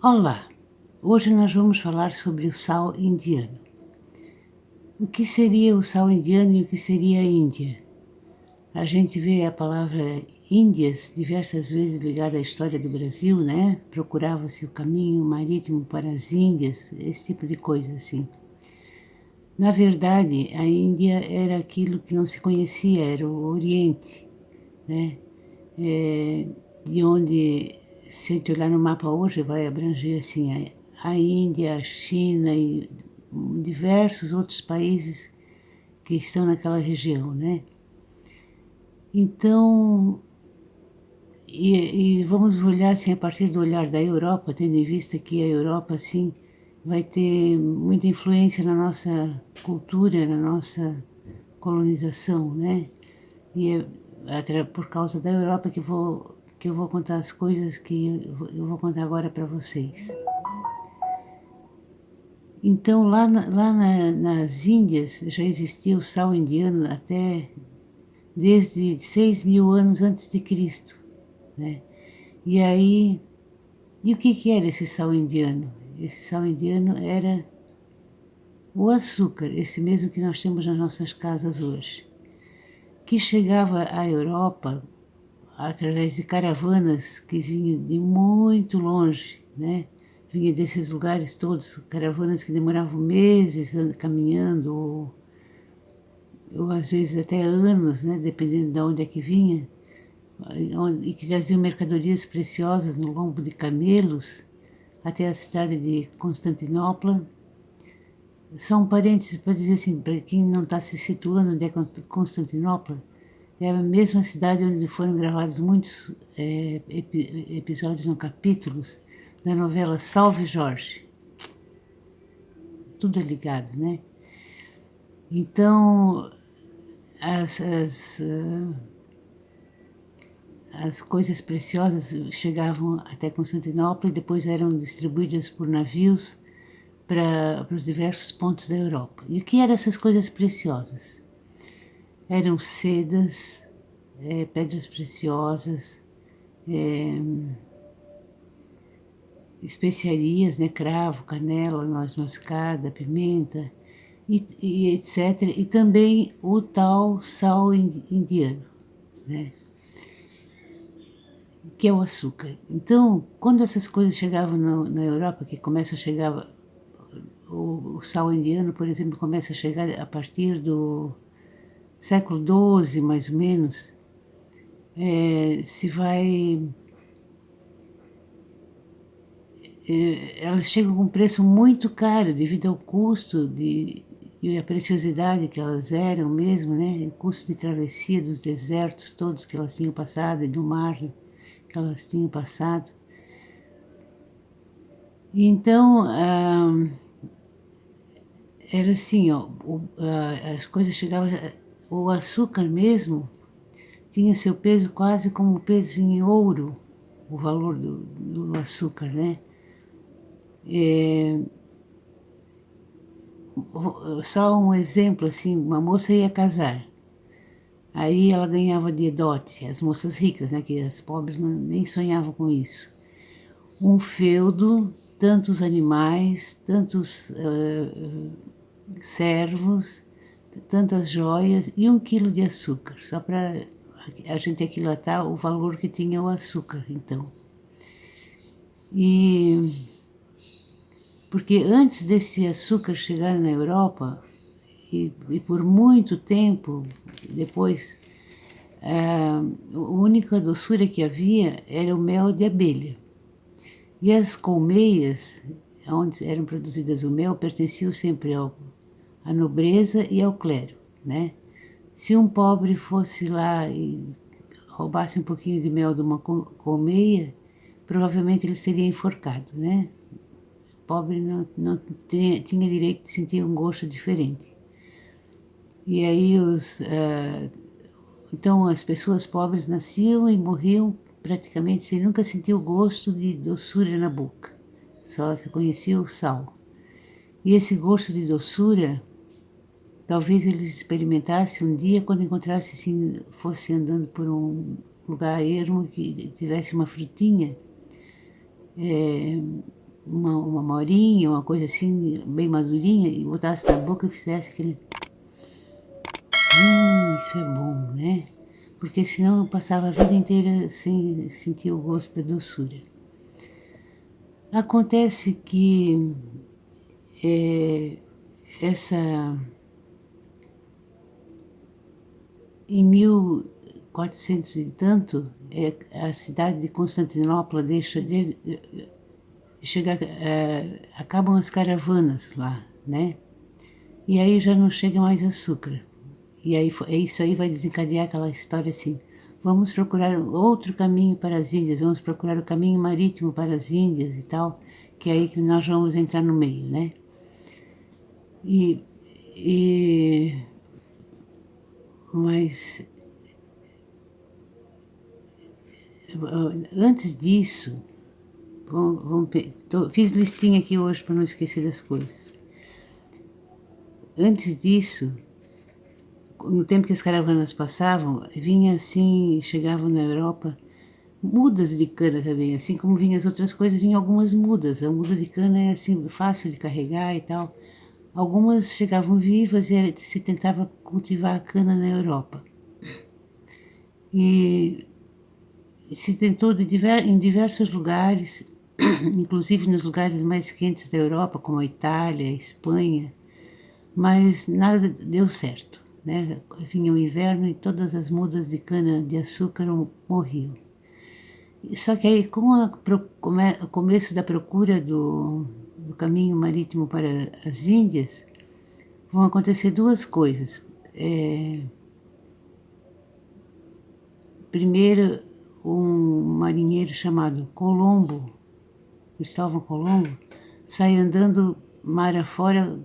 Olá! Hoje nós vamos falar sobre o sal indiano. O que seria o sal indiano e o que seria a Índia? A gente vê a palavra Índias diversas vezes ligada à história do Brasil, né? Procurava-se o caminho marítimo para as Índias, esse tipo de coisa assim. Na verdade, a Índia era aquilo que não se conhecia, era o Oriente, né? De onde, se a gente olhar no mapa hoje, vai abranger assim a Índia, a China e diversos outros países que estão naquela região, né? Então, vamos olhar assim a partir do olhar da Europa, tendo em vista que a Europa assim vai ter muita influência na nossa cultura, na nossa colonização, né? E é até por causa da Europa que eu vou contar as coisas que eu vou contar agora para vocês. Então, nas Índias já existia o sal indiano até desde 6.000 anos antes de Cristo, né? E aí, e o que era esse sal indiano? Esse sal indiano era o açúcar, esse mesmo que nós temos nas nossas casas hoje, que chegava à Europa através de caravanas que vinham de muito longe, né? Vinha desses lugares todos, caravanas que demoravam meses caminhando, ou às vezes até anos, né? Dependendo de onde é que vinha, e que traziam mercadorias preciosas no lombo de camelos até a cidade de Constantinopla. Só um parênteses para dizer assim, para quem não está se situando onde é Constantinopla, é a mesma cidade onde foram gravados muitos episódios, não, capítulos, da novela Salve Jorge. Tudo é ligado, né? Então, as, as, as coisas preciosas chegavam até Constantinopla e depois eram distribuídas por navios para os diversos pontos da Europa. E o que eram essas coisas preciosas? Eram sedas, pedras preciosas, especiarias, né, cravo, canela, noz moscada, pimenta, e etc. E também o tal sal indiano, né, que é o açúcar. Então, quando essas coisas chegavam na Europa, que começa a chegar, o sal indiano, por exemplo, começa a chegar a partir do século XII, mais ou menos, se vai elas chegam com um preço muito caro devido ao custo e a preciosidade que elas eram mesmo, né? O custo de travessia dos desertos todos que elas tinham passado e do mar que elas tinham passado. E então, era assim, ó, as coisas chegavam, o açúcar mesmo tinha seu peso quase como peso em ouro, o valor do açúcar, né? Só um exemplo, assim, uma moça ia casar, aí ela ganhava de dote, as moças ricas, né, que as pobres nem sonhavam com isso. Um feudo, tantos animais, tantos servos, tantas joias e 1 quilo de açúcar, só para a gente aquilatar o valor que tinha o açúcar, então. E porque antes desse açúcar chegar na Europa, e por muito tempo depois, a única doçura que havia era o mel de abelha. E as colmeias, onde eram produzidas o mel, pertenciam sempre à nobreza e ao clero, né? Se um pobre fosse lá e roubasse um pouquinho de mel de uma colmeia, provavelmente ele seria enforcado, né? O pobre não tinha direito de sentir um gosto diferente. E aí então as pessoas pobres nasciam e morriam praticamente sem nunca sentir o gosto de doçura na boca. Só se conhecia o sal. E esse gosto de doçura, talvez eles experimentassem um dia quando encontrassem, assim, fosse andando por um lugar ermo que tivesse uma frutinha, uma morinha, uma coisa assim, bem madurinha, e botasse na boca e fizesse aquele... isso é bom, né? Porque senão eu passava a vida inteira sem sentir o gosto da doçura. Acontece que essa... Em 1400 e tanto, a cidade de Constantinopla deixa de chegar, acabam as caravanas lá, né? E aí já não chega mais açúcar. E aí isso aí vai desencadear aquela história assim: vamos procurar outro caminho para as Índias, vamos procurar o caminho marítimo para as Índias e tal, que é aí que nós vamos entrar no meio, né? Mas antes disso, fiz listinha aqui hoje para não esquecer das coisas. Antes disso, no tempo que as caravanas passavam, vinha assim, chegavam na Europa, mudas de cana também, assim como vinham as outras coisas, vinham algumas mudas. A muda de cana é assim, fácil de carregar e tal. Algumas chegavam vivas e se tentava cultivar a cana na Europa. E se tentou em diversos lugares, inclusive nos lugares mais quentes da Europa, como a Itália, a Espanha, mas nada deu certo, né? Vinha o inverno e todas as mudas de cana-de-açúcar morriam. Só que aí, com o começo da procura do caminho marítimo para as Índias, vão acontecer duas coisas. Primeiro, um marinheiro chamado Colombo, Cristóvão Colombo, sai andando mar afora,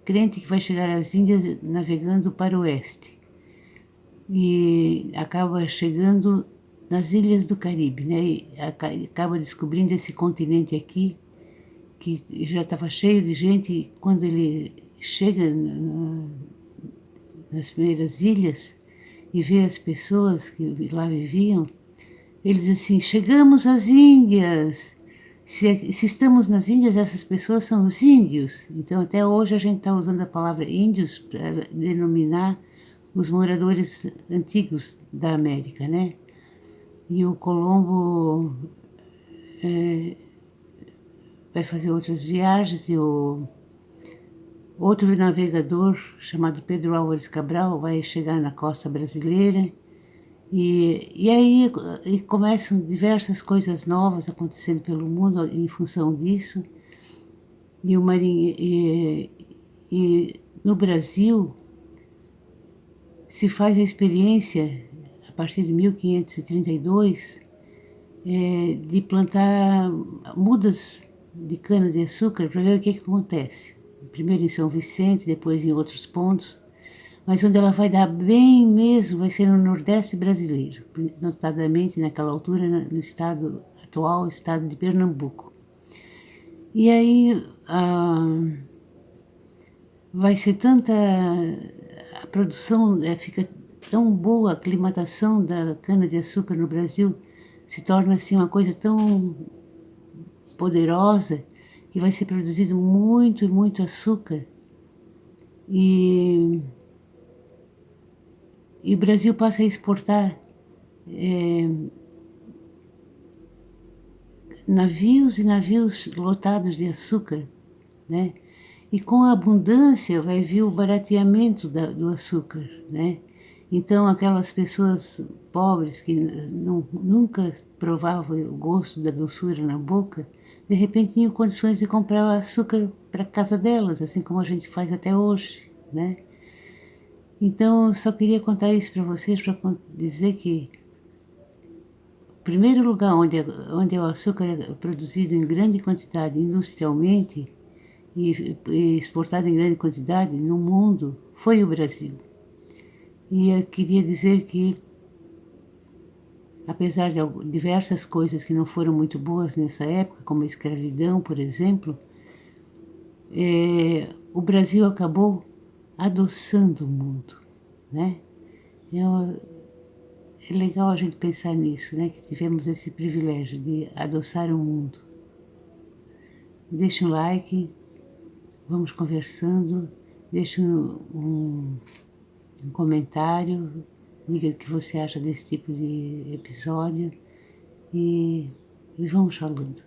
crente que vai chegar às Índias navegando para o oeste. E acaba chegando nas ilhas do Caribe, né? E acaba descobrindo esse continente aqui, que já estava cheio de gente, e quando ele chega nas primeiras ilhas e vê as pessoas que lá viviam, ele diz assim: chegamos às Índias. Se estamos nas Índias, essas pessoas são os índios. Então, até hoje a gente está usando a palavra índios para denominar os moradores antigos da América, né? E o Colombo vai fazer outras viagens e outro navegador chamado Pedro Álvares Cabral vai chegar na costa brasileira e aí começam diversas coisas novas acontecendo pelo mundo em função disso. E o marinho e no Brasil se faz a experiência a partir de 1532 de plantar mudas de cana-de-açúcar para ver o que acontece. Primeiro em São Vicente, depois em outros pontos, mas onde ela vai dar bem mesmo vai ser no Nordeste brasileiro, notadamente naquela altura no estado atual, estado de Pernambuco. E aí vai ser tanta... a produção fica tão boa, a aclimatação da cana-de-açúcar no Brasil se torna assim uma coisa tão poderosa que vai ser produzido muito e muito açúcar. E o Brasil passa a exportar navios e navios lotados de açúcar, né? E com a abundância vai vir o barateamento do açúcar, né? Então aquelas pessoas pobres que nunca provavam o gosto da doçura na boca, de repente tinham condições de comprar açúcar para a casa delas, assim como a gente faz até hoje, né? Então eu só queria contar isso para vocês, para dizer que o primeiro lugar onde o açúcar é produzido em grande quantidade industrialmente e exportado em grande quantidade no mundo foi o Brasil. E eu queria dizer que, apesar de diversas coisas que não foram muito boas nessa época, como a escravidão, por exemplo, o Brasil acabou adoçando o mundo, né? É legal a gente pensar nisso, né? Que tivemos esse privilégio de adoçar o mundo. deixe um like, vamos conversando, deixe um comentário, diga o que você acha desse tipo de episódio e vamos falando.